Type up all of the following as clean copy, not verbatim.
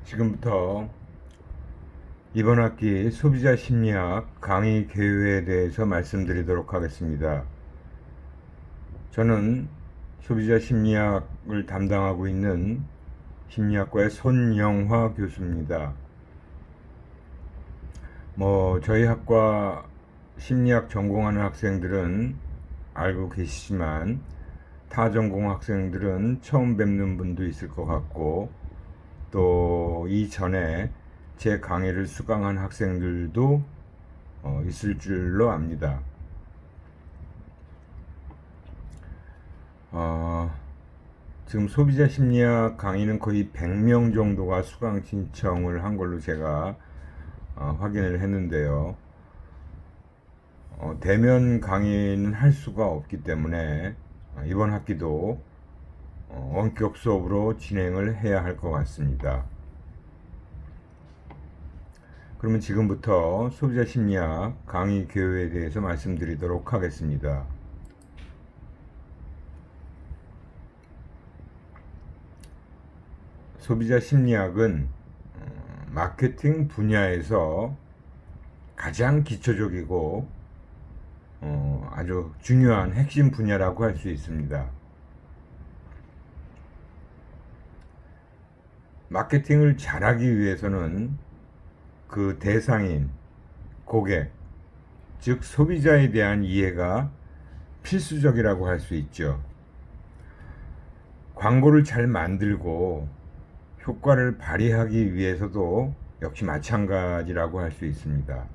지금부터 이번 학기 소비자 심리학 강의 계획에 대해서 말씀드리도록 하겠습니다. 저는 소비자 심리학을 담당하고 있는 심리학과의 손영화 교수입니다. 저희 학과 심리학 전공하는 학생들은 알고 계시지만 타 전공 학생들은 처음 뵙는 분도 있을 것 같고, 또 이전에 제 강의를 수강한 학생들도 있을 줄로 압니다. 지금 소비자 심리학 강의는 거의 100명 정도가 수강 신청을 한 걸로 제가 확인을 했는데요. 대면 강의는 할 수가 없기 때문에 이번 학기도 원격 수업으로 진행을 해야 할 것 같습니다. 그러면 지금부터 소비자 심리학 강의 계획에 대해서 말씀드리도록 하겠습니다. 소비자 심리학은 마케팅 분야에서 가장 기초적이고 아주 중요한 핵심 분야라고 할 수 있습니다. 마케팅을 잘하기 위해서는 그 대상인 고객, 즉 소비자에 대한 이해가 필수적이라고 할 수 있죠. 광고를 잘 만들고 효과를 발휘하기 위해서도 역시 마찬가지라고 할 수 있습니다.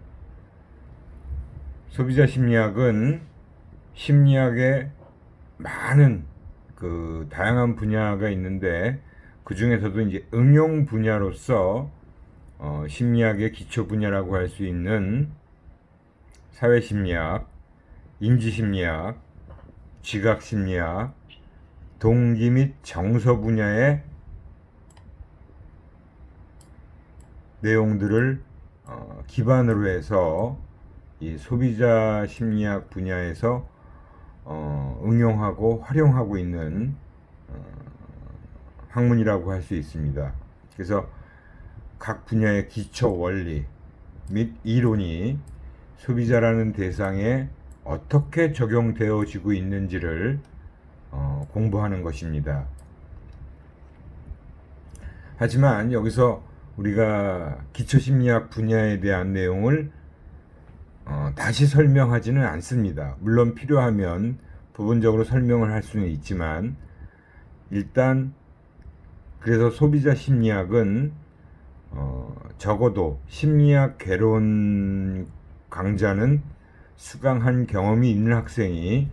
소비자 심리학은 심리학의 많은 다양한 분야가 있는데, 그 중에서도 이제 응용 분야로서 심리학의 기초 분야라고 할 수 있는 사회심리학, 인지심리학, 지각심리학, 동기 및 정서 분야의 내용들을 기반으로 해서 이 소비자 심리학 분야에서 응용하고 활용하고 있는 학문이라고 할 수 있습니다. 그래서 각 분야의 기초 원리 및 이론이 소비자라는 대상에 어떻게 적용되어지고 있는지를 공부하는 것입니다. 하지만 여기서 우리가 기초심리학 분야에 대한 내용을 다시 설명하지는 않습니다. 물론 필요하면 부분적으로 설명을 할 수는 있지만, 일단 그래서 소비자 심리학은 적어도 심리학 개론 강좌는 수강한 경험이 있는 학생이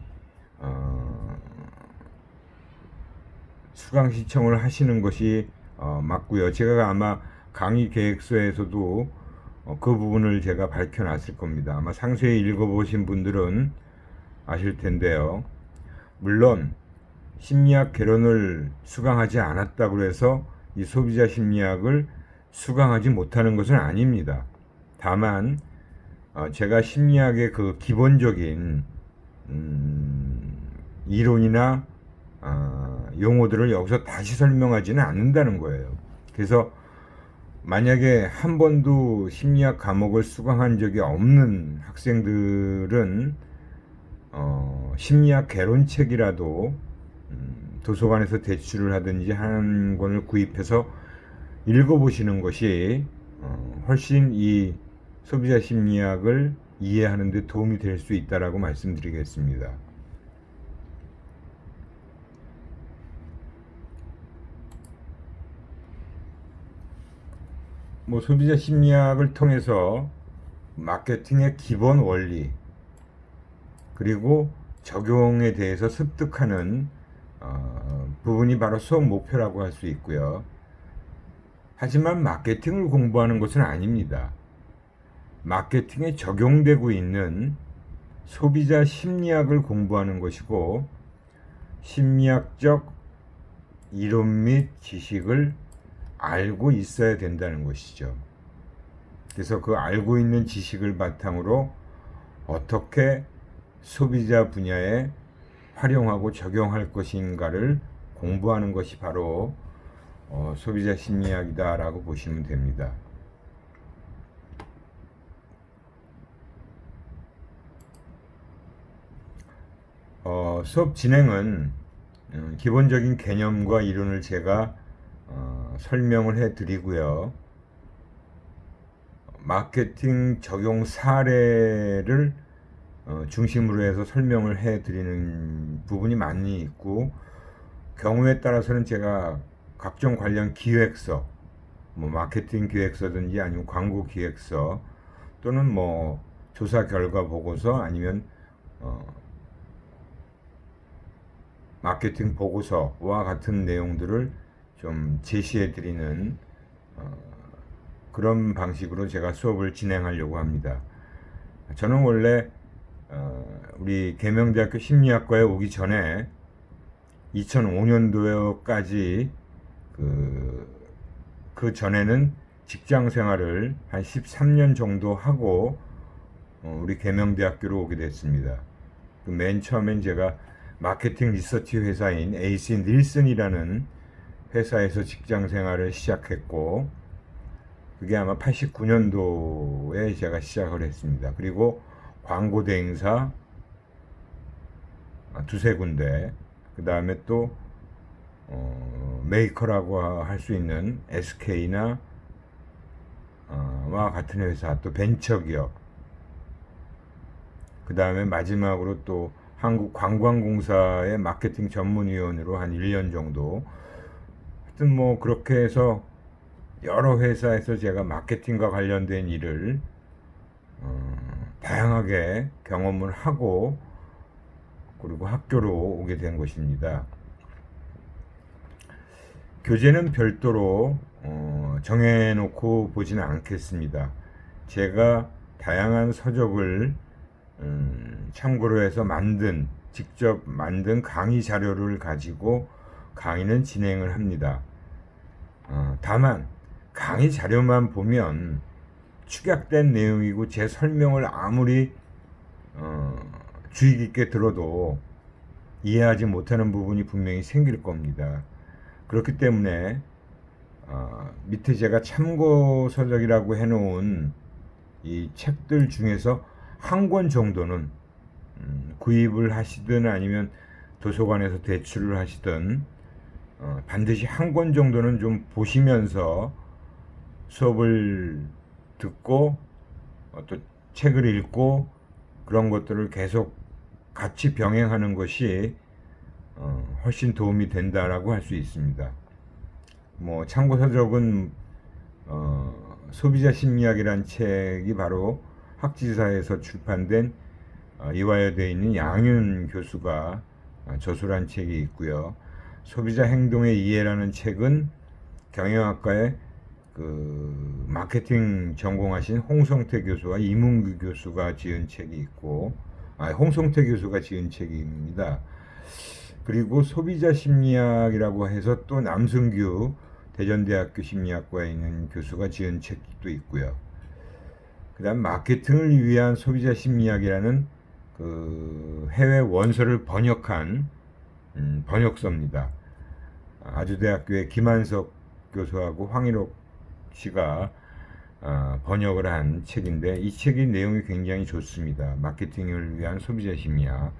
수강 신청을 하시는 것이 맞고요. 제가 아마 강의 계획서에서도 그 부분을 제가 밝혀놨을 겁니다. 아마 상세히 읽어보신 분들은 아실 텐데요. 물론 심리학 개론을 수강하지 않았다고 해서 이 소비자 심리학을 수강하지 못하는 것은 아닙니다. 다만 제가 심리학의 그 기본적인 이론이나 용어들을 여기서 다시 설명하지는 않는다는 거예요. 그래서 만약에 한 번도 심리학 과목을 수강한 적이 없는 학생들은 심리학 개론책이라도 도서관에서 대출을 하든지 한 권을 구입해서 읽어보시는 것이 훨씬 이 소비자 심리학을 이해하는 데 도움이 될 수 있다라고 말씀드리겠습니다. 소비자 심리학을 통해서 마케팅의 기본 원리 그리고 적용에 대해서 습득하는 부분이 바로 수업 목표라고 할 수 있고요. 하지만 마케팅을 공부하는 것은 아닙니다. 마케팅에 적용되고 있는 소비자 심리학을 공부하는 것이고, 심리학적 이론 및 지식을 알고 있어야 된다는 것이죠. 그래서 그 알고 있는 지식을 바탕으로 어떻게 소비자 분야에 활용하고 적용할 것인가를 공부하는 것이 바로 소비자 심리학이다라고 보시면 됩니다. 수업 진행은 기본적인 개념과 이론을 제가 설명을 해 드리고요. 마케팅 적용 사례를 중심으로 해서 설명을 해 드리는 부분이 많이 있고, 경우에 따라서는 제가 각종 관련 기획서, 뭐 마케팅 기획서든지 아니면 광고 기획서 또는 뭐 조사 결과 보고서 아니면 마케팅 보고서와 같은 내용들을 좀 제시해 드리는 그런 방식으로 제가 수업을 진행하려고 합니다. 저는 원래 우리 계명대학교 심리학과에 오기 전에 2005년도까지 그 전에는 직장 생활을 한 13년 정도 하고 우리 계명대학교로 오게 됐습니다. 맨 처음엔 제가 마케팅 리서치 회사인 AC 닐슨이라는 회사에서 직장 생활을 시작했고, 그게 아마 89년도에 제가 시작을 했습니다. 그리고 광고 대행사 두세 군데, 그 다음에 또 메이커라고 할 수 있는 SK나 와 같은 회사, 또 벤처기업, 그 다음에 마지막으로 또 한국관광공사의 마케팅 전문위원으로 한 1년 정도, 하여튼 뭐 그렇게 해서 여러 회사에서 제가 마케팅과 관련된 일을 다양하게 경험을 하고, 그리고 학교로 오게 된 것입니다. 교재는 별도로 정해놓고 보지는 않겠습니다. 제가 다양한 서적을 참고로 해서 직접 만든 강의 자료를 가지고 강의는 진행을 합니다. 다만 강의 자료만 보면 축약된 내용이고 제 설명을 아무리 주의 깊게 들어도 이해하지 못하는 부분이 분명히 생길 겁니다. 그렇기 때문에 밑에 제가 참고 서적이라고 해놓은 이 책들 중에서 한 권 정도는 구입을 하시든 아니면 도서관에서 대출을 하시든 반드시 한 권 정도는 좀 보시면서 수업을 듣고 또 책을 읽고 그런 것들을 계속 같이 병행하는 것이 훨씬 도움이 된다라고 할 수 있습니다. 뭐 참고 서적은 소비자 심리학이란 책이 바로 학지사에서 출판된 이화여대에 있는 양윤 교수가 저술한 책이 있고요. 소비자 행동의 이해라는 책은 경영학과의 그 마케팅 전공하신 홍성태 교수와 이문규 교수가 지은 책이 있고, 홍성태 교수가 지은 책입니다. 그리고 소비자 심리학이라고 해서 또 남승규 대전대학교 심리학과에 있는 교수가 지은 책도 있고요. 그 다음 마케팅을 위한 소비자 심리학이라는 그 해외 원서를 번역한 번역서입니다. 아주대학교의 김한석 교수하고 황일옥 씨가 번역을 한 책인데, 이 책의 내용이 굉장히 좋습니다. 마케팅을 위한 소비자 심리학.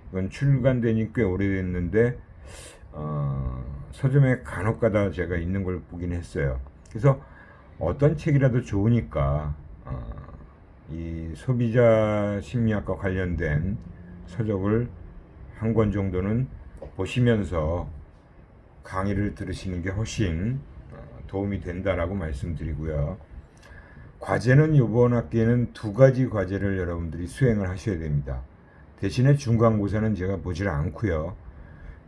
이건 출간된 지 꽤 오래됐는데 서점에 간혹가다 제가 있는 걸 보긴 했어요. 그래서 어떤 책이라도 좋으니까 이 소비자 심리학과 관련된 서적을 한 권 정도는 보시면서 강의를 들으시는 게 훨씬 도움이 된다라고 말씀드리고요. 과제는 이번 학기에는 2가지 과제를 여러분들이 수행을 하셔야 됩니다. 대신에 중간고사는 제가 보지를 않고요.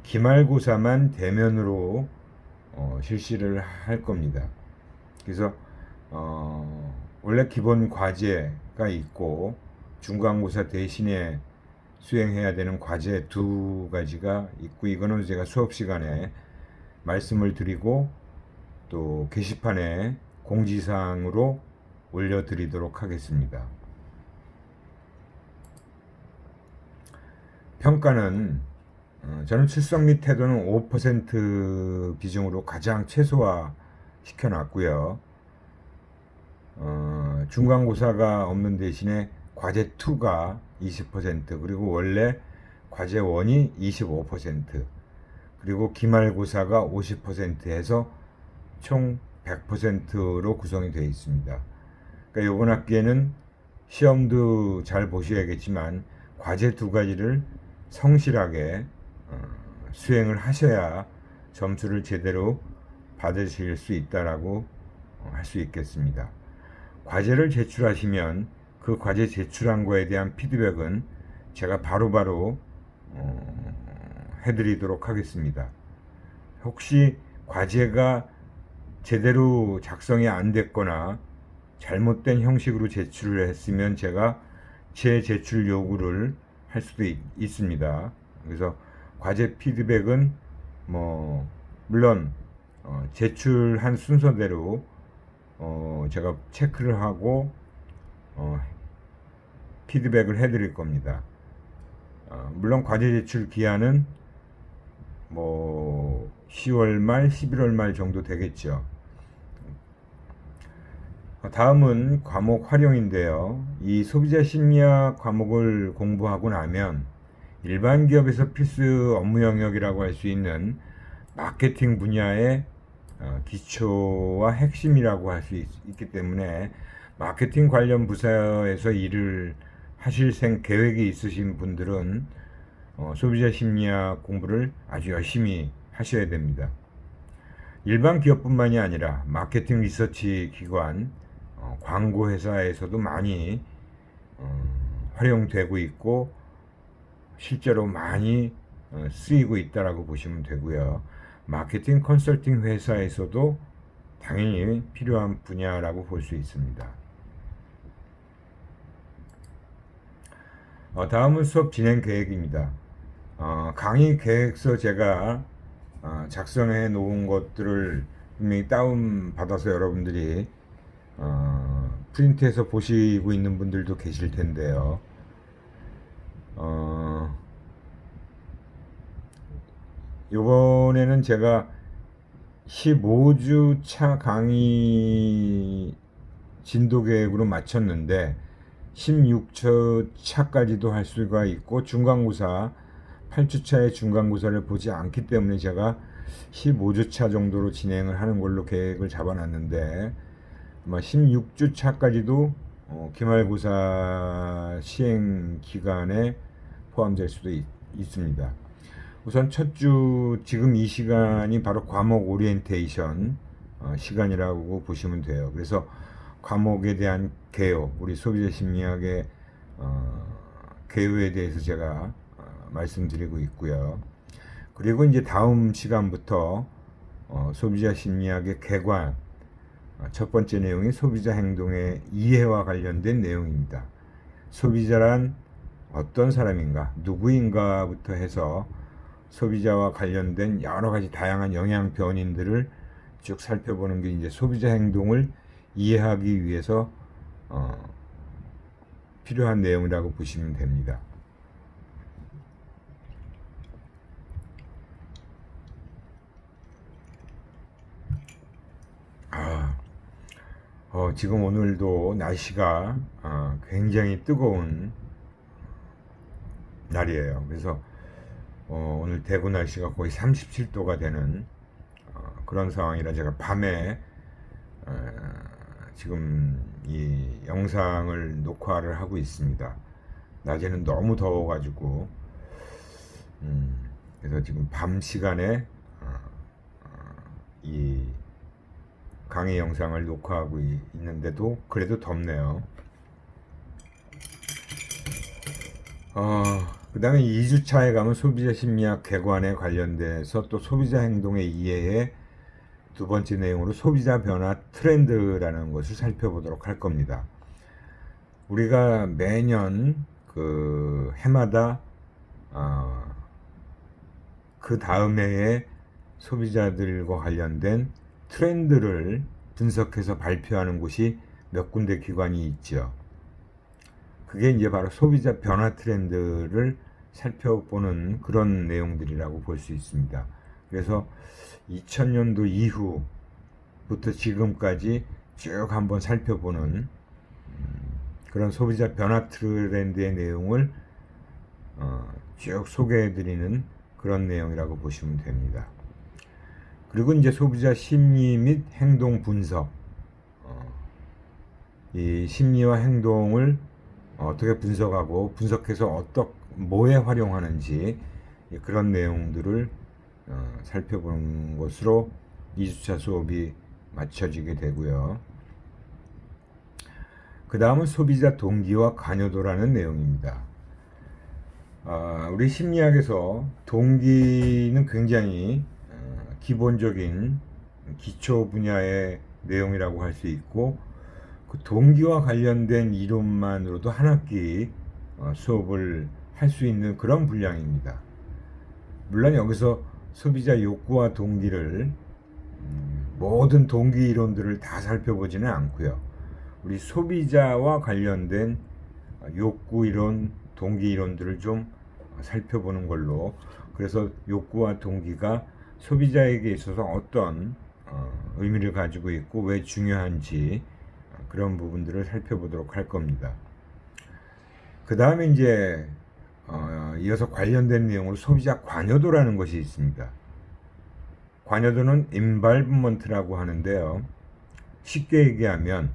기말고사만 대면으로 실시를 할 겁니다. 그래서 원래 기본 과제가 있고 중간고사 대신에 수행해야 되는 과제 2가지가 있고, 이거는 제가 수업 시간에 말씀을 드리고 또 게시판에 공지사항으로 올려드리도록 하겠습니다. 평가는 저는 출석 및 태도는 5% 비중으로 가장 최소화 시켜놨고요. 중간고사가 없는 대신에 과제 2가 20%, 그리고 원래 과제 1이 25%, 그리고 기말고사가 50% 해서 총 100%로 구성이 되어 있습니다. 그러니까 이번 학기에는 시험도 잘 보셔야겠지만 과제 2가지를 성실하게 수행을 하셔야 점수를 제대로 받으실 수 있다라고 할 수 있겠습니다. 과제를 제출하시면 그 과제 제출한 거에 대한 피드백은 제가 바로바로 해드리도록 하겠습니다. 혹시 과제가 제대로 작성이 안 됐거나 잘못된 형식으로 제출을 했으면 제가 재제출 요구를 할 수도 있습니다. 그래서 과제 피드백은 물론 제출한 순서대로 제가 체크를 하고 피드백을 해드릴 겁니다. 물론 과제 제출 기한은 10월 말, 11월 말 정도 되겠죠. 다음은 과목 활용인데요. 이 소비자 심리학 과목을 공부하고 나면 일반 기업에서 필수 업무 영역이라고 할 수 있는 마케팅 분야의 기초와 핵심이라고 할 수 있기 때문에 마케팅 관련 부서에서 일을 하실 계획이 있으신 분들은 소비자 심리학 공부를 아주 열심히 하셔야 됩니다. 일반 기업뿐만이 아니라 마케팅 리서치 기관, 광고 회사에서도 많이 활용되고 있고 실제로 많이 쓰이고 있다라고 보시면 되고요. 마케팅 컨설팅 회사에서도 당연히 필요한 분야라고 볼 수 있습니다. 다음은 수업 진행 계획입니다. 강의 계획서 제가 작성해 놓은 것들을 분명히 다운 받아서 여러분들이 프린트해서 보시고 있는 분들도 계실 텐데요. 이번에는 제가 15주 차 강의 진도 계획으로 마쳤는데 16주 차까지도 할 수가 있고 중간고사 8주차의 중간고사를 보지 않기 때문에 제가 15주차 정도로 진행을 하는 걸로 계획을 잡아놨는데 아마 16주 차까지도 기말고사 시행 기간에 포함될 수도 있습니다. 우선 첫 주 지금 이 시간이 바로 과목 오리엔테이션 시간이라고 보시면 돼요. 그래서 과목에 대한 개요, 우리 소비자 심리학의 개요에 대해서 제가 말씀드리고 있고요. 그리고 이제 다음 시간부터 소비자 심리학의 개관, 첫 번째 내용이 소비자 행동의 이해와 관련된 내용입니다. 소비자란 어떤 사람인가, 누구인가부터 해서 소비자와 관련된 여러 가지 다양한 영향 변인들을 쭉 살펴보는 게 이제 소비자 행동을 이해하기 위해서 필요한 내용이라고 보시면 됩니다. 지금 오늘도 날씨가 굉장히 뜨거운 날이에요. 그래서 오늘 대구 날씨가 거의 37도가 되는 그런 상황이라 제가 밤에 지금 이 영상을 녹화를 하고 있습니다. 낮에는 너무 더워가지고 그래서 지금 밤 시간에 이 강의 영상을 녹화하고 있는데도 그래도 덥네요. 그 다음에 2주차에 가면 소비자 심리학 개관에 관련돼서 또 소비자 행동의 이해에 두 번째 내용으로 소비자 변화 트렌드라는 것을 살펴보도록 할 겁니다. 우리가 매년 그 해마다 그 다음 해에 소비자들과 관련된 트렌드를 분석해서 발표하는 곳이 몇 군데 기관이 있죠. 그게 이제 바로 소비자 변화 트렌드를 살펴보는 그런 내용들이라고 볼 수 있습니다. 그래서 2000년도 이후부터 지금까지 쭉 한번 살펴보는 그런 소비자 변화 트렌드의 내용을 쭉 소개해드리는 그런 내용이라고 보시면 됩니다. 그리고 이제 소비자 심리 및 행동 분석, 이 심리와 행동을 어떻게 분석하고 분석해서 뭐에 활용하는지 그런 내용들을 살펴보는 것으로 2주차 수업이 마쳐지게 되고요. 그 다음은 소비자 동기와 관여도라는 내용입니다. 우리 심리학에서 동기는 굉장히 기본적인 기초 분야의 내용이라고 할 수 있고, 그 동기와 관련된 이론만으로도 한 학기 수업을 할 수 있는 그런 분량입니다. 물론 여기서 소비자 욕구와 동기를 모든 동기 이론들을 다 살펴보지는 않고요. 우리 소비자와 관련된 욕구 이론, 동기 이론들을 좀 살펴보는 걸로, 그래서 욕구와 동기가 소비자에게 있어서 어떤 의미를 가지고 있고 왜 중요한지 그런 부분들을 살펴보도록 할 겁니다. 그 다음에 이제 이어서 관련된 내용으로 소비자 관여도라는 것이 있습니다. 관여도는 인발브먼트라고 하는데요. 쉽게 얘기하면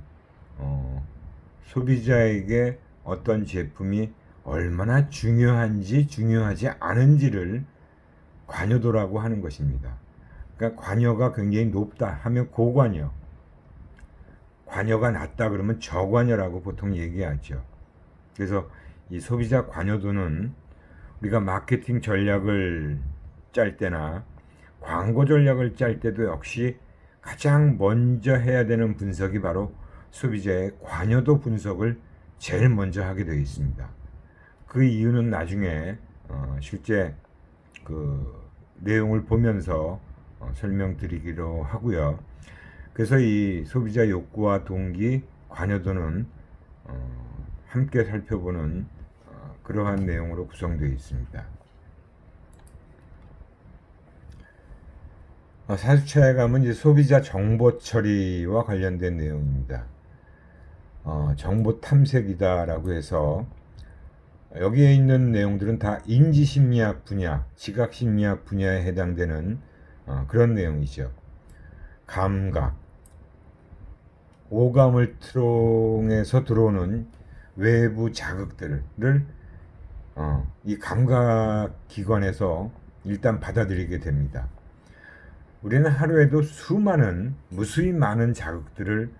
소비자에게 어떤 제품이 얼마나 중요한지 중요하지 않은지를 관여도라고 하는 것입니다. 그러니까 관여가 굉장히 높다 하면 고관여, 관여가 낮다 그러면 저관여라고 보통 얘기하죠. 그래서 이 소비자 관여도는 우리가 마케팅 전략을 짤 때나 광고 전략을 짤 때도 역시 가장 먼저 해야 되는 분석이 바로 소비자의 관여도 분석을 제일 먼저 하게 되어 있습니다. 그 이유는 나중에 실제 그 내용을 보면서 설명드리기로 하고요. 그래서 이 소비자 욕구와 동기, 관여도는 함께 살펴보는 그러한 내용으로 구성되어 있습니다. 4주차에 가면 이제 소비자 정보 처리와 관련된 내용입니다. 정보 탐색이다라고 해서 여기에 있는 내용들은 다 인지심리학 분야, 지각심리학 분야에 해당되는 그런 내용이죠. 감각, 오감을 통해서 들어오는 외부 자극들을 이 감각기관에서 일단 받아들이게 됩니다. 우리는 하루에도 무수히 많은 자극들을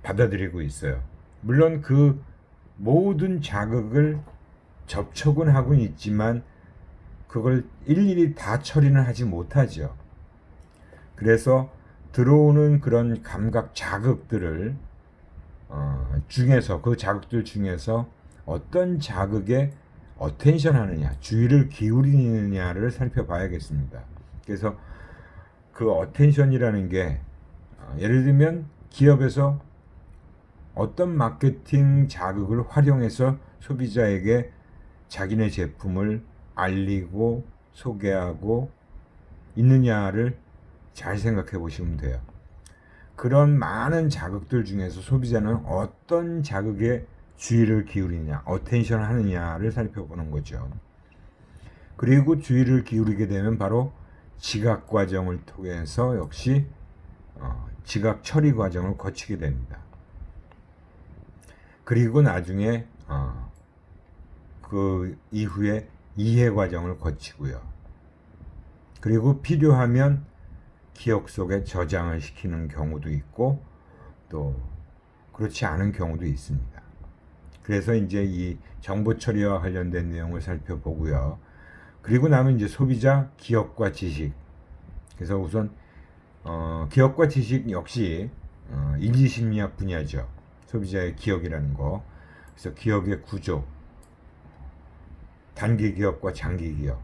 받아들이고 있어요. 물론 그 모든 자극을 접촉은 하고 있지만 그걸 일일이 다 처리는 하지 못하죠. 그래서 들어오는 그런 감각 자극들을 그 자극들 중에서 어떤 자극에 어텐션 하느냐, 주의를 기울이느냐를 살펴봐야겠습니다. 그래서 그 어텐션이라는 게 예를 들면 기업에서 어떤 마케팅 자극을 활용해서 소비자에게 자기네 제품을 알리고 소개하고 있느냐를 잘 생각해 보시면 돼요. 그런 많은 자극들 중에서 소비자는 어떤 자극에 주의를 기울이냐, 어텐션 하느냐를 살펴보는 거죠. 그리고 주의를 기울이게 되면 바로 지각 과정을 통해서 역시 지각 처리 과정을 거치게 됩니다. 그리고 나중에 그 이후에 이해 과정을 거치고요. 그리고 필요하면 기억 속에 저장을 시키는 경우도 있고 또 그렇지 않은 경우도 있습니다. 그래서 이제 이 정보 처리와 관련된 내용을 살펴보고요. 그리고 나면 이제 소비자 기억과 지식. 그래서 우선 기억과 지식 역시 인지심리학 분야죠. 소비자의 기억이라는 거. 그래서 기억의 구조, 단기 기억과 장기 기억.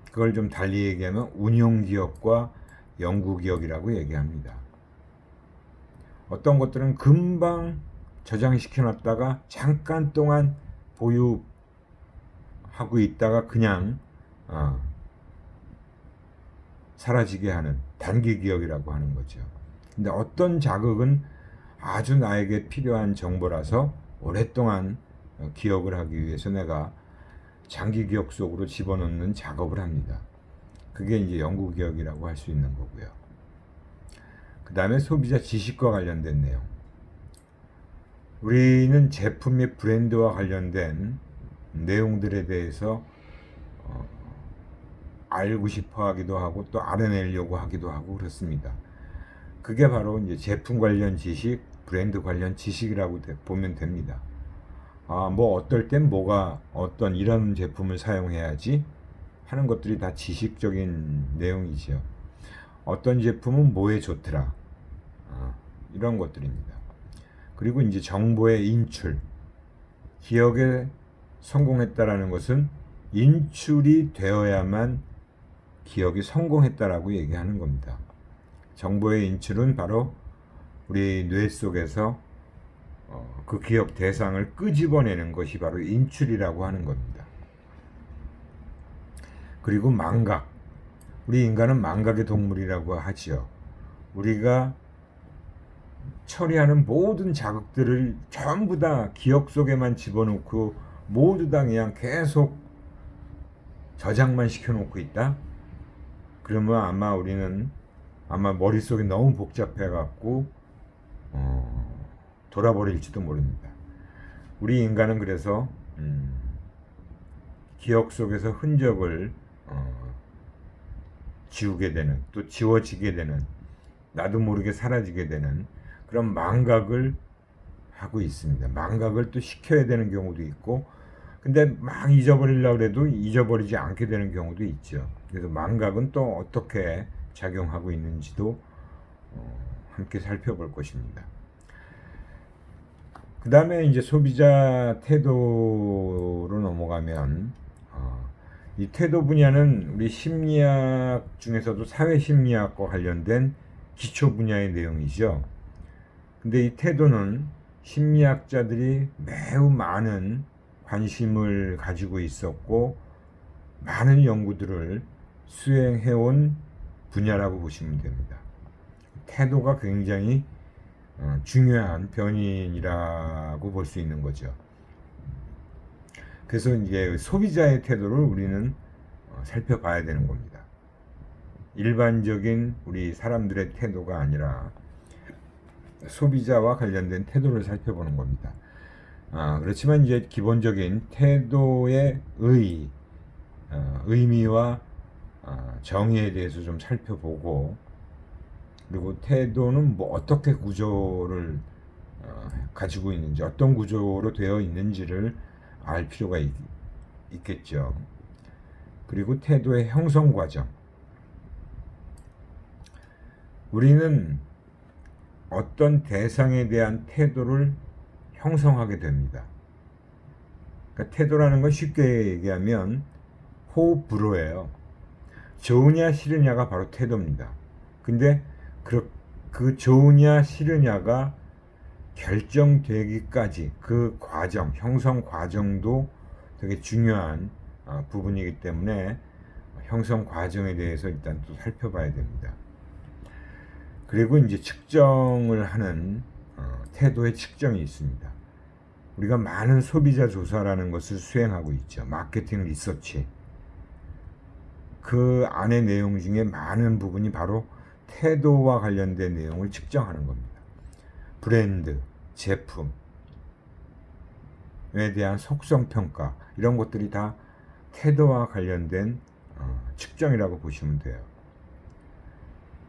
그걸 좀 달리 얘기하면 운용 기억과 연구 기억이라고 얘기합니다. 어떤 것들은 금방 저장시켜 놨다가 잠깐 동안 하고 있다가 그냥 사라지게 하는 단기 기억이라고 하는 거죠. 근데 어떤 자극은 아주 나에게 필요한 정보라서 오랫동안 기억을 하기 위해서 내가 장기 기억 속으로 집어넣는 작업을 합니다. 그게 이제 영구 기억이라고 할 수 있는 거고요. 그 다음에 소비자 지식과 관련된 내용. 우리는 제품 및 브랜드와 관련된 내용들에 대해서 알고 싶어 하기도 하고 또 알아내려고 하기도 하고 그렇습니다. 그게 바로 이제 제품 관련 지식, 브랜드 관련 지식이라고 보면 됩니다. 뭐 어떨 땐 뭐가 어떤 이런 제품을 사용해야지 하는 것들이 다 지식적인 내용이죠. 어떤 제품은 뭐에 좋더라. 이런 것들입니다. 그리고 이제 정보의 인출. 기억에 성공했다라는 것은 인출이 되어야만 기억이 성공했다라고 얘기하는 겁니다. 정보의 인출은 바로 우리 뇌 속에서 그 기억 대상을 끄집어내는 것이 바로 인출이라고 하는 겁니다. 그리고 망각. 우리 인간은 망각의 동물이라고 하죠. 우리가 처리하는 모든 자극들을 전부 다 기억 속에만 집어넣고 모두 다 그냥 계속 저장만 시켜놓고 있다? 그러면 아마 우리는 머릿속이 너무 복잡해갖고 돌아버릴지도 모릅니다. 우리 인간은 그래서 기억 속에서 흔적을 지우게 되는, 또 지워지게 되는, 나도 모르게 사라지게 되는 그런 망각을 하고 있습니다. 망각을 또 시켜야 되는 경우도 있고, 근데 막 잊어버리려고 해도 잊어버리지 않게 되는 경우도 있죠. 그래서 망각은 또 어떻게 작용하고 있는지도 함께 살펴볼 것입니다. 그 다음에 이제 소비자 태도로 넘어가면 이 태도 분야는 우리 심리학 중에서도 사회심리학과 관련된 기초 분야의 내용이죠. 근데 이 태도는 심리학자들이 매우 많은 관심을 가지고 있었고 많은 연구들을 수행해온 분야라고 보시면 됩니다. 태도가 굉장히 중요한 변인이라고 볼 수 있는 거죠. 그래서 이제 소비자의 태도를 우리는 살펴봐야 되는 겁니다. 일반적인 우리 사람들의 태도가 아니라 소비자와 관련된 태도를 살펴보는 겁니다. 그렇지만 이제 기본적인 태도의 의미와 정의에 대해서 좀 살펴보고, 그리고 태도는 뭐 어떻게 구조를 가지고 있는지, 어떤 구조로 되어 있는지를 알 필요가 있겠죠. 그리고 태도의 형성 과정. 우리는 어떤 대상에 대한 태도를 형성하게 됩니다. 그러니까 태도라는 건 쉽게 얘기하면 호흡 불호예요. 좋으냐 싫으냐가 바로 태도입니다. 근데 그 좋으냐 싫으냐가 결정되기까지 그 과정, 형성 과정도 되게 중요한 부분이기 때문에 형성 과정에 대해서 일단 또 살펴봐야 됩니다. 그리고 이제 측정을 하는 태도의 측정이 있습니다. 우리가 많은 소비자 조사라는 것을 수행하고 있죠. 마케팅 리서치. 그 안의 내용 중에 많은 부분이 바로 태도와 관련된 내용을 측정하는 겁니다. 브랜드, 제품에 대한 속성 평가, 이런 것들이 다 태도와 관련된 측정이라고 보시면 돼요.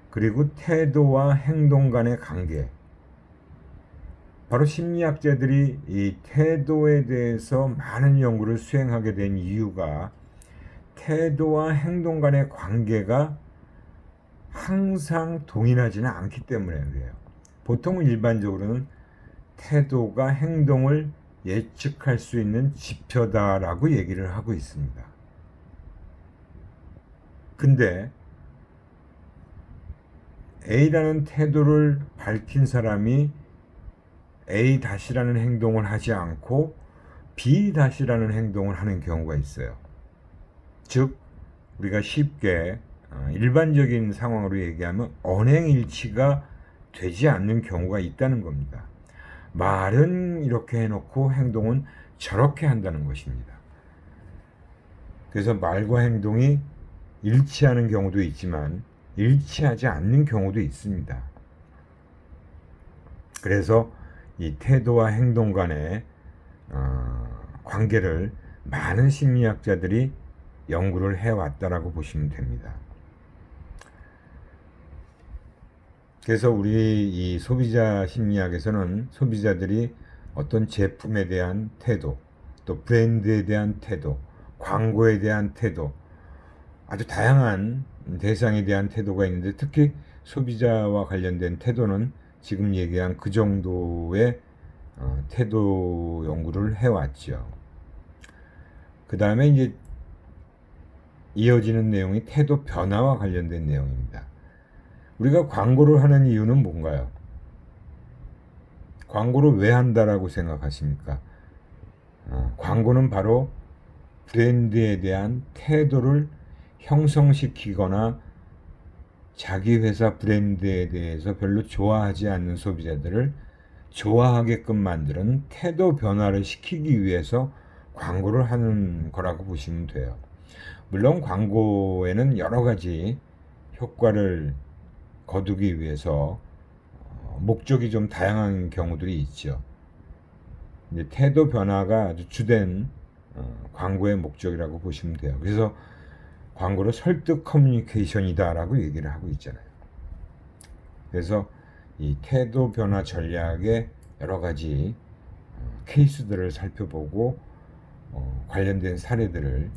그리고 태도와 행동 간의 관계. 바로 심리학자들이 이 태도에 대해서 많은 연구를 수행하게 된 이유가 태도와 행동 간의 관계가 항상 동일하지는 않기 때문에 그래요. 보통은 일반적으로는 태도가 행동을 예측할 수 있는 지표다라고 얘기를 하고 있습니다. 근데 A라는 태도를 밝힌 사람이 A-라는 행동을 하지 않고 비다시라는 행동을 하는 경우가 있어요. 즉 우리가 쉽게 일반적인 상황으로 얘기하면 언행일치가 되지 않는 경우가 있다는 겁니다. 말은 이렇게 해놓고 행동은 저렇게 한다는 것입니다. 그래서 말과 행동이 일치하는 경우도 있지만 일치하지 않는 경우도 있습니다. 그래서 이 태도와 행동 간의 관계를 많은 심리학자들이 연구를 해왔다라고 보시면 됩니다. 그래서 우리 이 소비자 심리학에서는 소비자들이 어떤 제품에 대한 태도, 또 브랜드에 대한 태도, 광고에 대한 태도, 아주 다양한 대상에 대한 태도가 있는데 특히 소비자와 관련된 태도는 지금 얘기한 그 정도의 태도 연구를 해왔죠. 그 다음에 이제 이어지는 내용이 태도 변화와 관련된 내용입니다. 우리가 광고를 하는 이유는 뭔가요? 광고를 왜 한다라고 생각하십니까? 광고는 바로 브랜드에 대한 태도를 형성시키거나 자기 회사 브랜드에 대해서 별로 좋아하지 않는 소비자들을 좋아하게끔 만드는 태도 변화를 시키기 위해서 광고를 하는 거라고 보시면 돼요. 물론 광고에는 여러 가지 효과를 거두기 위해서 목적이 좀 다양한 경우들이 있죠. 이제 태도 변화가 아주 주된 광고의 목적이라고 보시면 돼요. 그래서 광고를 설득 커뮤니케이션이다라고 얘기를 하고 있잖아요. 그래서 이 태도 변화 전략의 여러 가지 케이스들을 살펴보고 관련된 사례들을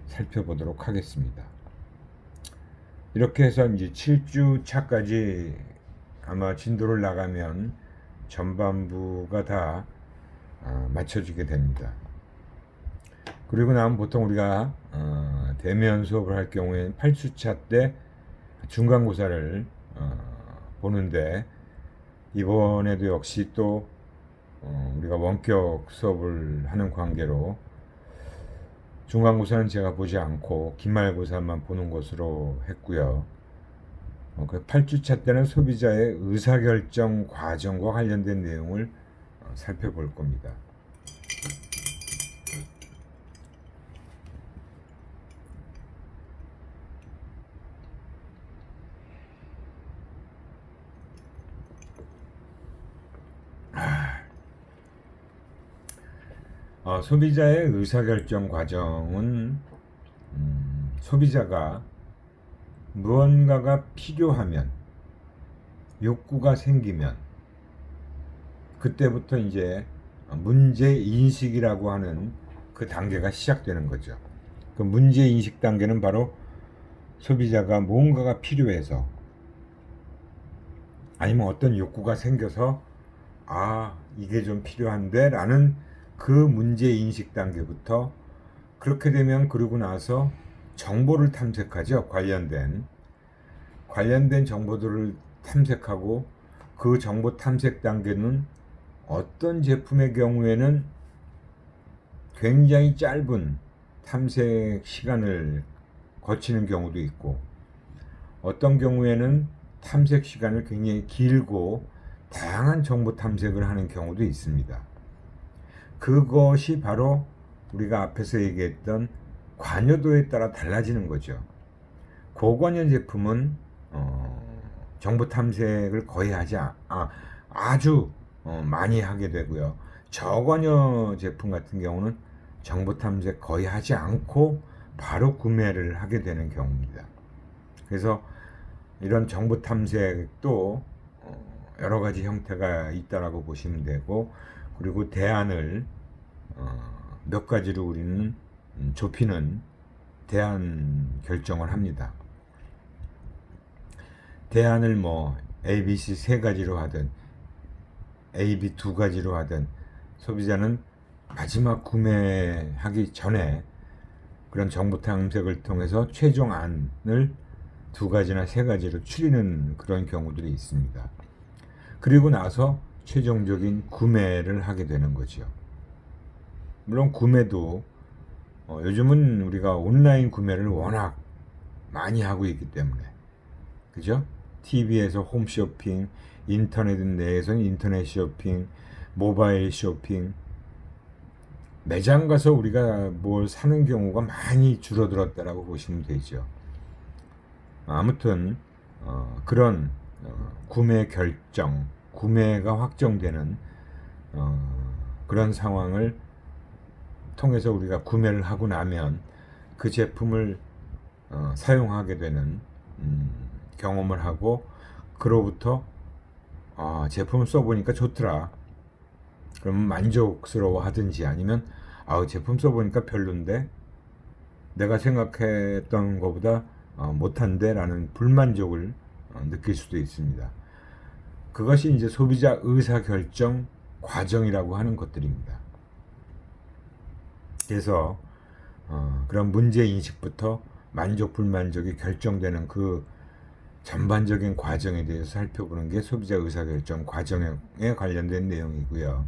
살펴보도록 하겠습니다. 이렇게 해서 이제 7주 차까지 아마 진도를 나가면 전반부가 다 맞춰지게 됩니다. 그리고 나면 보통 우리가 대면 수업을 할 경우에는 8주차 때 중간고사를 보는데 이번에도 역시 또 우리가 원격 수업을 하는 관계로 중간고사는 제가 보지 않고 기말고사만 보는 것으로 했고요. 그 8주차 때는 소비자의 의사결정 과정과 관련된 내용을 살펴볼 겁니다. 소비자의 의사결정 과정은 소비자가 무언가가 필요하면 욕구가 생기면 그때부터 이제 문제 인식이라고 하는 그 단계가 시작되는 거죠. 그 문제 인식 단계는 바로 소비자가 뭔가가 필요해서 아니면 어떤 욕구가 생겨서 이게 좀 필요한데 라는 그 문제 인식 단계부터 그렇게 되면 그러고 나서 정보를 탐색하죠. 관련된 정보들을 탐색하고 그 정보 탐색 단계는 어떤 제품의 경우에는 굉장히 짧은 탐색 시간을 거치는 경우도 있고 어떤 경우에는 탐색 시간을 굉장히 길고 다양한 정보 탐색을 하는 경우도 있습니다. 그것이 바로 우리가 앞에서 얘기했던 관여도에 따라 달라지는 거죠. 고관여 제품은 정보 탐색을 거의 아주 많이 하게 되고요. 저관여 제품 같은 경우는 정보 탐색 거의 하지 않고 바로 구매를 하게 되는 경우입니다. 그래서 이런 정보 탐색도 여러 가지 형태가 있다라고 보시면 되고 그리고 대안을 몇 가지로 우리는 좁히는 대안 결정을 합니다. 대안을 A, B, C 세 가지로 하든 A, B 두 가지로 하든 소비자는 마지막 구매하기 전에 그런 정보 탐색을 통해서 최종 안을 두 가지나 세 가지로 추리는 그런 경우들이 있습니다. 그리고 나서 최종적인 구매를 하게 되는 거죠. 물론 구매도 요즘은 우리가 온라인 구매를 워낙 많이 하고 있기 때문에, 그죠? TV에서 홈쇼핑, 인터넷 내에서는 인터넷 쇼핑, 모바일 쇼핑, 매장 가서 우리가 뭘 사는 경우가 많이 줄어들었다라고 보시면 되죠. 아무튼 그런 구매 결정, 구매가 확정되는 그런 상황을 통해서 우리가 구매를 하고 나면 그 제품을 사용하게 되는 경험을 하고, 그로부터 제품을 써보니까 좋더라, 그러면 만족스러워 하든지, 아니면 제품 써보니까 별론데 내가 생각했던 것보다 못한데 라는 불만족을 느낄 수도 있습니다. 그것이 이제 소비자 의사결정 과정이라고 하는 것들입니다. 그래서 그런 문제인식부터 만족 불만족이 결정되는 그 전반적인 과정에 대해서 살펴보는 게 소비자 의사결정 과정에 관련된 내용이고요.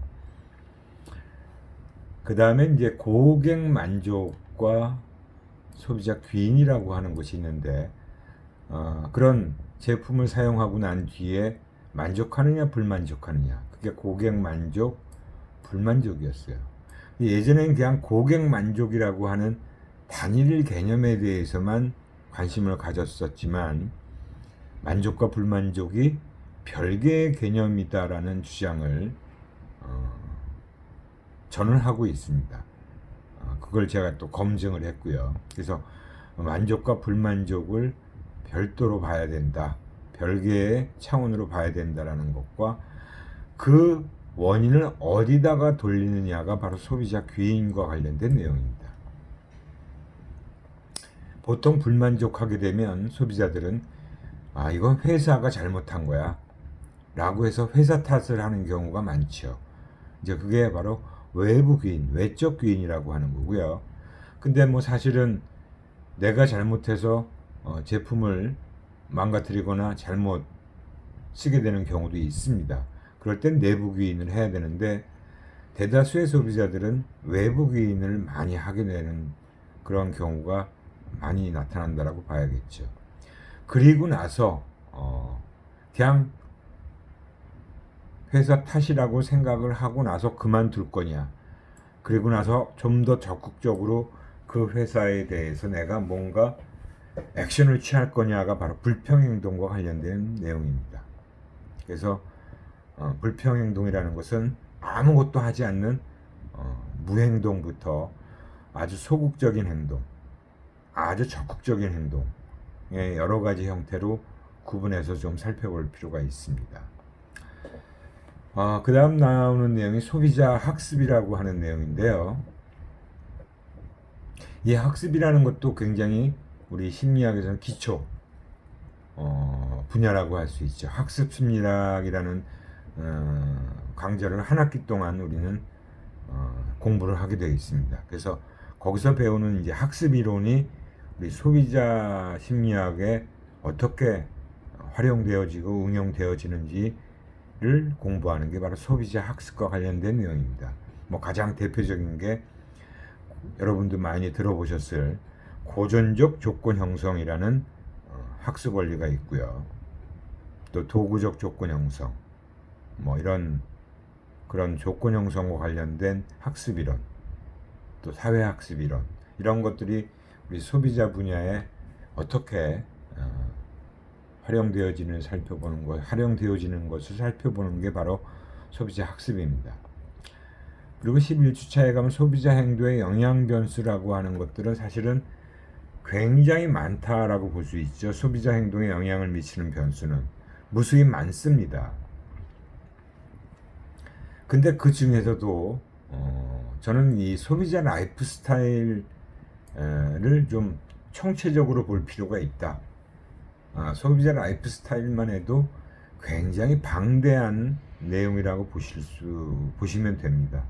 그 다음에 이제 고객 만족과 소비자 귀인이라고 하는 것이 있는데, 그런 제품을 사용하고 난 뒤에 만족하느냐 불만족하느냐, 그게 고객 만족 불만족이었어요. 예전에는 그냥 고객 만족이라고 하는 단일 개념에 대해서만 관심을 가졌었지만, 만족과 불만족이 별개의 개념이다라는 주장을 저는 하고 있습니다. 그걸 제가 또 검증을 했고요. 그래서 만족과 불만족을 별도로 봐야 된다, 별개의 차원으로 봐야 된다라는 것과 그 원인을 어디다가 돌리느냐가 바로 소비자 귀인과 관련된 내용입니다. 보통 불만족하게 되면 소비자들은 이건 회사가 잘못한 거야 라고 해서 회사 탓을 하는 경우가 많죠. 이제 그게 바로 외부 귀인, 외적 귀인이라고 하는 거고요. 근데 뭐 사실은 내가 잘못해서 제품을 망가뜨리거나 잘못 쓰게 되는 경우도 있습니다. 그럴 땐 내부 귀인을 해야 되는데, 대다수의 소비자들은 외부 귀인을 많이 하게 되는 그런 경우가 많이 나타난다라고 봐야겠죠. 그리고 나서 그냥 회사 탓이라고 생각을 하고 나서 그만둘 거냐, 그리고 나서 좀 더 적극적으로 그 회사에 대해서 내가 뭔가 액션을 취할 거냐가 바로 불평행동과 관련된 내용입니다. 그래서 불평행동이라는 것은 아무것도 하지 않는 무행동부터 아주 소극적인 행동, 아주 적극적인 행동의 여러 가지 형태로 구분해서 좀 살펴볼 필요가 있습니다. 그 다음 나오는 내용이 소비자 학습이라고 하는 내용인데요. 이 학습이라는 것도 굉장히 우리 심리학에서는 기초 분야라고 할 수 있죠. 학습 심리학이라는 강좌를 한 학기 동안 우리는 공부를 하게 되어 있습니다. 그래서 거기서 배우는 이제 학습 이론이 우리 소비자 심리학에 어떻게 활용되어지고 응용되어지는지를 공부하는 게 바로 소비자 학습과 관련된 내용입니다. 뭐 가장 대표적인 게 여러분도 많이 들어보셨을 고전적 조건 형성이라는 학습 원리가 있고요. 또 도구적 조건 형성, 뭐 이런 그런 조건 형성과 관련된 학습 이론, 또 사회 학습 이론, 이런 것들이 우리 소비자 분야에 어떻게 활용되어지는 것을 살펴보는 게 바로 소비자 학습입니다. 그리고 11주차에 가면 소비자 행동의 영향 변수라고 하는 것들은 사실은 굉장히 많다라고 볼 수 있죠. 소비자 행동에 영향을 미치는 변수는 무수히 많습니다. 근데 그 중에서도 저는 이 소비자 라이프 스타일을 좀 총체적으로 볼 필요가 있다. 소비자 라이프 스타일만 해도 굉장히 방대한 내용이라고 보시면 됩니다.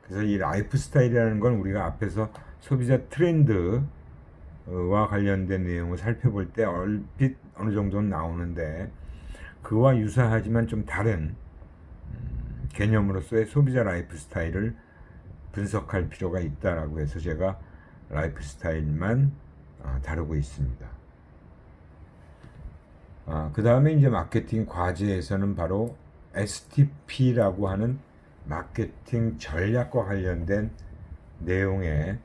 그래서 이 라이프 스타일이라는 건 우리가 앞에서 소비자 트렌드와 관련된 내용을 살펴볼 때 얼핏 어느 정도는 나오는데, 그와 유사하지만 좀 다른 개념으로서의 소비자 라이프 스타일을 분석할 필요가 있다라고 해서 제가 라이프 스타일만 다루고 있습니다. 그 다음에 이제 마케팅 과제에서는 바로 STP라고 하는 마케팅 전략과 관련된 내용의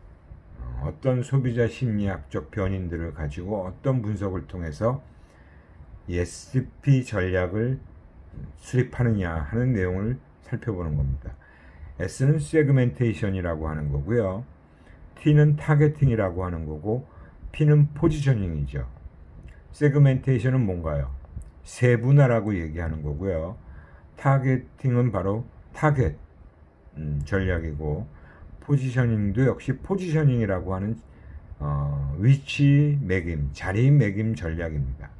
어떤 소비자 심리학적 변인들을 가지고 어떤 분석을 통해서 이 STP 전략을 수립하느냐 하는 내용을 살펴보는 겁니다. S는 세그멘테이션이라고 하는 거고요. T는 타겟팅이라고 하는 거고 P는 포지셔닝이죠. 세그멘테이션은 뭔가요? 세분화라고 얘기하는 거고요. 타겟팅은 바로 타겟 전략이고 포지셔닝도 역시 포지셔닝이라고 하는 위치 매김, 자리 매김 전략입니다.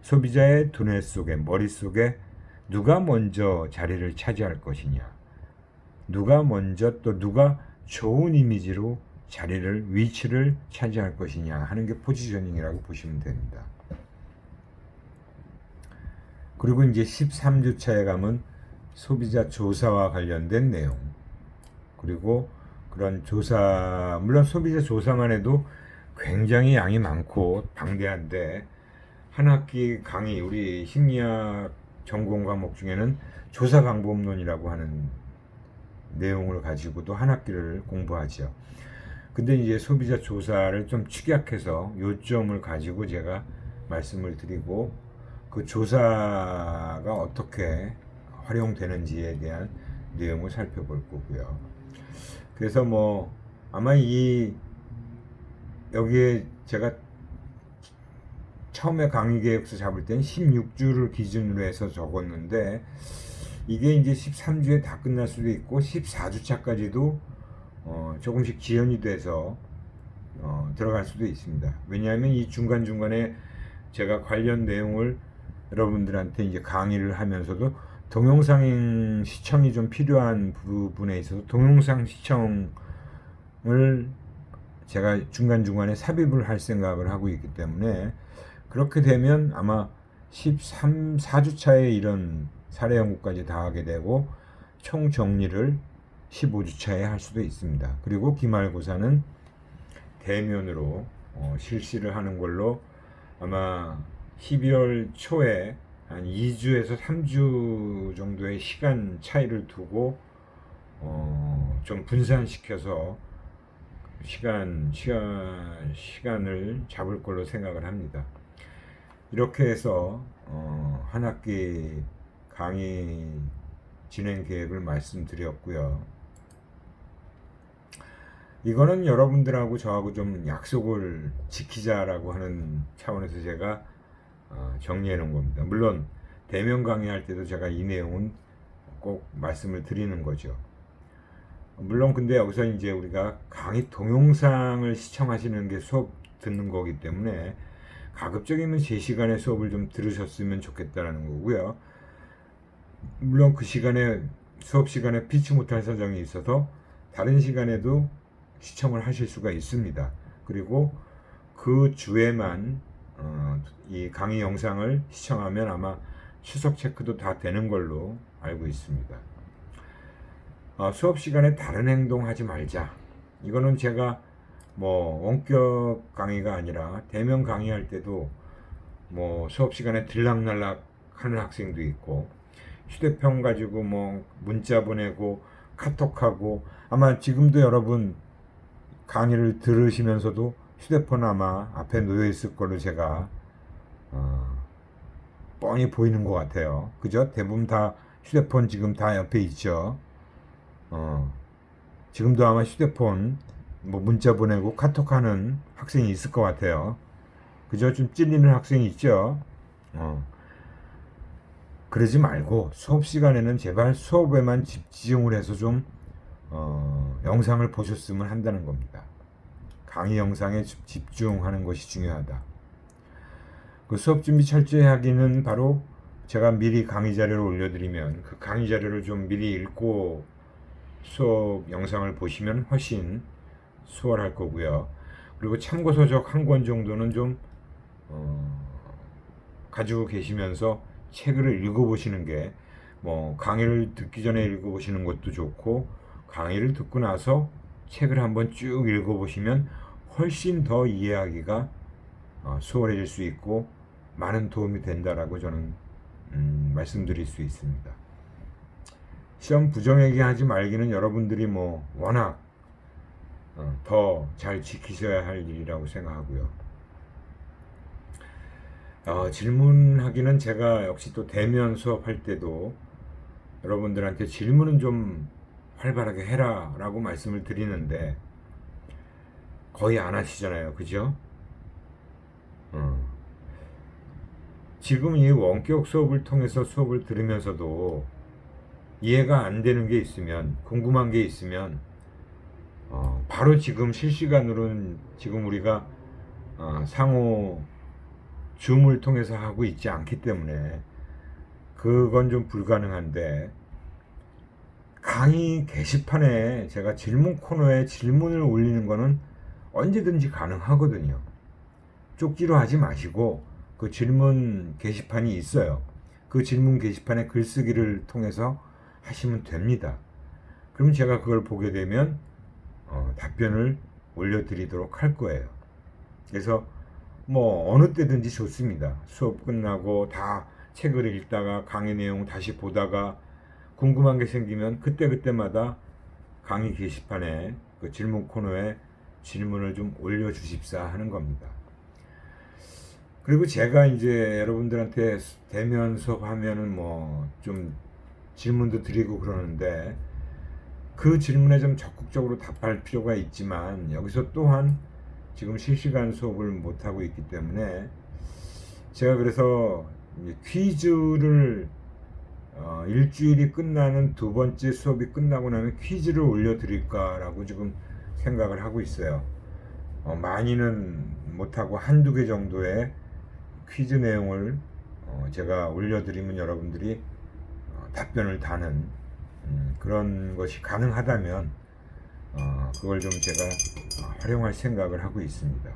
소비자의 두뇌 속에, 머릿속에 누가 먼저 자리를 차지할 것이냐, 누가 먼저 또 누가 좋은 이미지로 자리를, 위치를 차지할 것이냐 하는 게 포지셔닝이라고 보시면 됩니다. 그리고 이제 13주차에 가면 소비자 조사와 관련된 내용, 그리고 그런 조사, 물론 소비자 조사만 해도 굉장히 양이 많고 방대한데 한 학기 강의, 우리 심리학 전공 과목 중에는 조사 방법론이라고 하는 내용을 가지고도 한 학기를 공부하죠. 근데 이제 소비자 조사를 좀 축약해서 요점을 가지고 제가 말씀을 드리고 그 조사가 어떻게 활용되는지에 대한 내용을 살펴볼 거고요. 그래서 뭐 아마 여기에 제가 처음에 강의 계획서 잡을 때는 16주를 기준으로 해서 적었는데 이게 이제 13주에 다 끝날 수도 있고 14주차까지도 조금씩 지연이 돼서 들어갈 수도 있습니다. 왜냐하면 이 중간중간에 제가 관련 내용을 여러분들한테 이제 강의를 하면서도 동영상 시청이 좀 필요한 부분에 있어서 동영상 시청을 제가 중간중간에 삽입을 할 생각을 하고 있기 때문에 그렇게 되면 아마 4주차에 이런 사례 연구까지 다 하게 되고 총 정리를 15주차에 할 수도 있습니다. 그리고 기말고사는 대면으로 실시를 하는 걸로 아마 12월 초에 한 2주에서 3주 정도의 시간 차이를 두고 좀 분산시켜서 시간을 잡을 걸로 생각을 합니다. 이렇게 해서 한 학기 강의 진행 계획을 말씀드렸고요. 이거는 여러분들하고 저하고 좀 약속을 지키자라고 하는 차원에서 제가 정리해 놓은 겁니다. 물론 대면 강의할 때도 제가 이 내용은 꼭 말씀을 드리는 거죠. 물론 근데 여기서 이제 우리가 강의 동영상을 시청하시는 게 수업 듣는 거기 때문에 가급적이면 제 시간에 수업을 좀 들으셨으면 좋겠다라는 거고요. 물론 그 시간에 수업 시간에 피치 못할 사정이 있어서 다른 시간에도 시청을 하실 수가 있습니다. 그리고 그 주에만 이 강의 영상을 시청하면 아마 추석 체크도 다 되는 걸로 알고 있습니다. 수업 시간에 다른 행동 하지 말자. 이거는 제가 뭐 원격 강의가 아니라 대면 강의할 때도 뭐 수업 시간에 들락날락 하는 학생도 있고 휴대폰 가지고 뭐 문자 보내고 카톡하고 아마 지금도 여러분 강의를 들으시면서도 휴대폰 아마 앞에 놓여 있을 걸로 제가 뻔히 보이는 것 같아요. 그죠? 대부분 다 휴대폰 지금 다 옆에 있죠. 지금도 아마 휴대폰 뭐 문자 보내고 카톡하는 학생이 있을 것 같아요. 그죠? 좀 찔리는 학생이 있죠. 그러지 말고 수업 시간에는 제발 수업에만 집중을 해서 좀 영상을 보셨으면 한다는 겁니다. 강의 영상에 집중하는 것이 중요하다. 그 수업 준비 철저히 하기는 바로 제가 미리 강의 자료를 올려드리면 그 강의 자료를 좀 미리 읽고 수업 영상을 보시면 훨씬 수월할 거고요. 그리고 참고서적 한 권 정도는 좀 가지고 계시면서 책을 읽어보시는 게 뭐 강의를 듣기 전에 읽어보시는 것도 좋고 강의를 듣고 나서 책을 한번 쭉 읽어보시면 훨씬 더 이해하기가 수월해질 수 있고 많은 도움이 된다라고 저는 말씀드릴 수 있습니다. 시험 부정얘기 하지 말기는 여러분들이 뭐 워낙 더 잘 지키셔야 할 일이라고 생각하고요. 질문하기는 제가 역시 또 대면 수업할 때도 여러분들한테 질문은 좀 활발하게 해라 라고 말씀을 드리는데 거의 안 하시잖아요. 그죠? 지금 이 원격 수업을 통해서 수업을 들으면서도 이해가 안 되는 게 있으면, 궁금한 게 있으면 바로 지금 실시간으로는 지금 우리가 상호 줌을 통해서 하고 있지 않기 때문에 그건 좀 불가능한데, 강의 게시판에 제가 질문 코너에 질문을 올리는 거는 언제든지 가능하거든요. 쪽지로 하지 마시고 그 질문 게시판이 있어요. 그 질문 게시판에 글쓰기를 통해서 하시면 됩니다. 그럼 제가 그걸 보게 되면 답변을 올려드리도록 할 거예요. 그래서 뭐 어느 때든지 좋습니다. 수업 끝나고 다 책을 읽다가 강의 내용 다시 보다가 궁금한 게 생기면 그때그때마다 강의 게시판에 그 질문 코너에 질문을 좀 올려주십사 하는 겁니다. 그리고 제가 이제 여러분들한테 대면 수업하면은 뭐 좀 질문도 드리고 그러는데 그 질문에 좀 적극적으로 답할 필요가 있지만 여기서 또한 지금 실시간 수업을 못하고 있기 때문에 제가 그래서 퀴즈를 일주일이 끝나는 두 번째 수업이 끝나고 나면 퀴즈를 올려드릴까라고 지금 생각을 하고 있어요. 많이는 못하고 한두 개 정도의 퀴즈 내용을 제가 올려드리면 여러분들이 답변을 다는 그런 것이 가능하다면 그걸 좀 제가 활용할 생각을 하고 있습니다.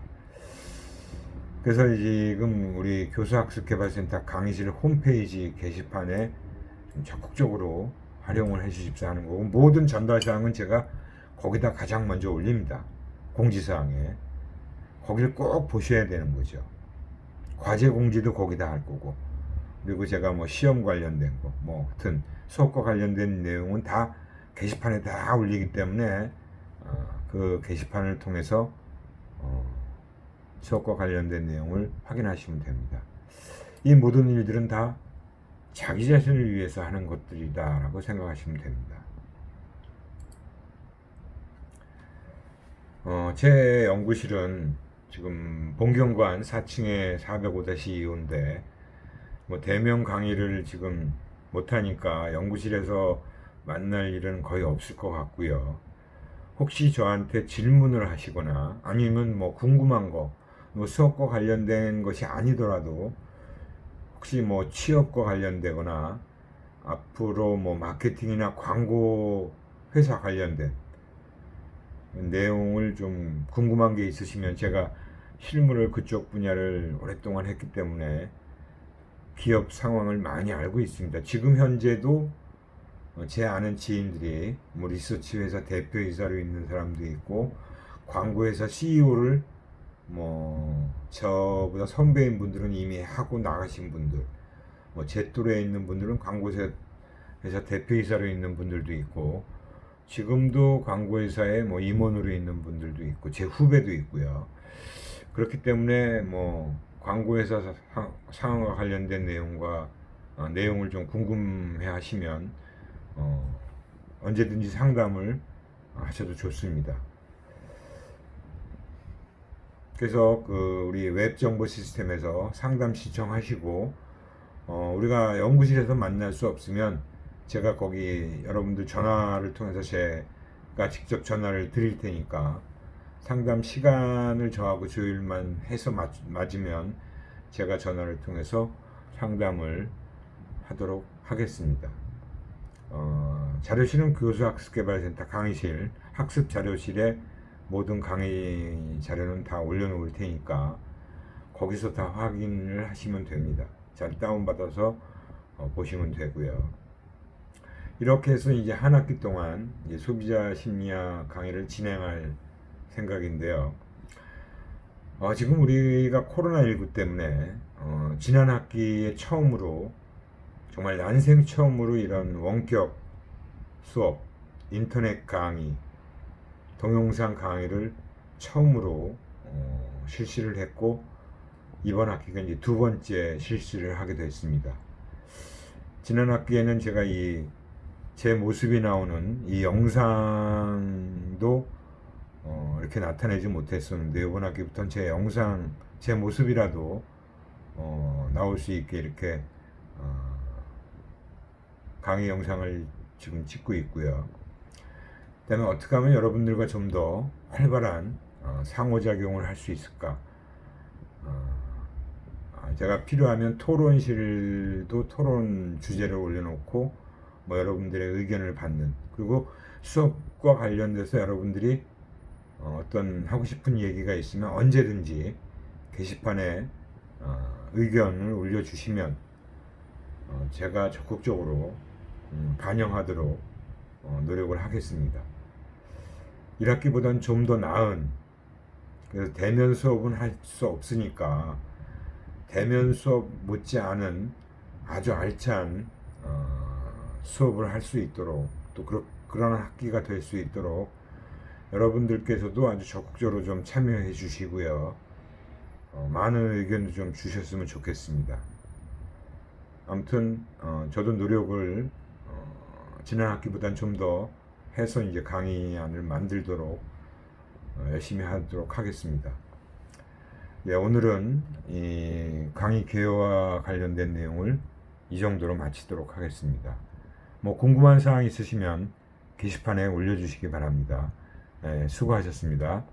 그래서 지금 우리 교수학습개발센터 강의실 홈페이지 게시판에 좀 적극적으로 활용을 해 주십사 하는 거고, 모든 전달사항은 제가 거기다 가장 먼저 올립니다. 공지사항에. 거기를 꼭 보셔야 되는 거죠. 과제 공지도 거기다 할 거고, 그리고 제가 뭐 시험 관련된 거, 뭐 하여튼 수업과 관련된 내용은 다 게시판에 다 올리기 때문에 그 게시판을 통해서 수업과 관련된 내용을 확인하시면 됩니다. 이 모든 일들은 다 자기 자신을 위해서 하는 것들이다라고 생각하시면 됩니다. 제 연구실은 지금 본경관 4층에 405-2호인데 뭐 대면 강의를 지금 못하니까 연구실에서 만날 일은 거의 없을 것 같고요. 혹시 저한테 질문을 하시거나 아니면 뭐 궁금한 거, 뭐 수업과 관련된 것이 아니더라도 혹시 뭐 취업과 관련되거나 앞으로 뭐 마케팅이나 광고 회사 관련된 내용을 좀 궁금한 게 있으시면, 제가 실무를 그쪽 분야를 오랫동안 했기 때문에 기업 상황을 많이 알고 있습니다. 지금 현재도 제 아는 지인들이 뭐 리서치 회사 대표이사로 있는 사람도 있고 광고회사 CEO를 뭐 저보다 선배인 분들은 이미 하고 나가신 분들, 뭐 제 또래에 있는 분들은 광고회사 대표이사로 있는 분들도 있고 지금도 광고회사에 뭐 임원으로 있는 분들도 있고 제 후배도 있고요. 그렇기 때문에 뭐 광고회사 상황과 관련된 내용을 좀 궁금해 하시면 언제든지 상담을 하셔도 좋습니다. 그래서 그 우리 웹 정보 시스템에서 상담 신청하시고 우리가 연구실에서 만날 수 없으면 제가 거기 여러분들 전화를 통해서 제가 직접 전화를 드릴 테니까 상담 시간을 저하고 조율만 해서 맞으면 제가 전화를 통해서 상담을 하도록 하겠습니다. 자료실은 교수학습개발센터 강의실 학습 자료실에 모든 강의 자료는 다 올려놓을 테니까 거기서 다 확인을 하시면 됩니다. 잘 다운받아서 보시면 되고요. 이렇게 해서 이제 한 학기 동안 이제 소비자 심리학 강의를 진행할 생각인데요. 지금 우리가 코로나19 때문에 지난 학기에 처음으로 정말 난생 처음으로 이런 원격 수업, 인터넷 강의, 동영상 강의를 처음으로 실시를 했고 이번 학기가 이제 두 번째 실시를 하게 됐습니다. 지난 학기에는 제가 제 모습이 나오는 이 영상도 이렇게 나타내지 못했었는데 이번 학기부터는 제 모습이라도 나올 수 있게 이렇게 강의 영상을 지금 찍고 있고요. 그다음에 어떻게 하면 여러분들과 좀 더 활발한 상호작용을 할 수 있을까? 제가 필요하면 토론실도 토론 주제를 올려놓고 뭐 여러분들의 의견을 받는, 그리고 수업과 관련돼서 여러분들이 어떤 하고 싶은 얘기가 있으면 언제든지 게시판에 의견을 올려주시면 제가 적극적으로 반영하도록 노력을 하겠습니다. 1학기보다는 좀 더 나은, 그래서 대면 수업은 할 수 없으니까 대면 수업 못지않은 아주 알찬 수업을 할 수 있도록, 또 그런 학기가 될 수 있도록 여러분들께서도 아주 적극적으로 좀 참여해 주시고요. 많은 의견도 좀 주셨으면 좋겠습니다. 아무튼 저도 노력을 지난 학기보다는 좀 더 해서 이제 강의안을 만들도록 열심히 하도록 하겠습니다. 예, 오늘은 이 강의 개요와 관련된 내용을 이 정도로 마치도록 하겠습니다. 뭐 궁금한 사항 있으시면 게시판에 올려주시기 바랍니다. 예, 수고하셨습니다.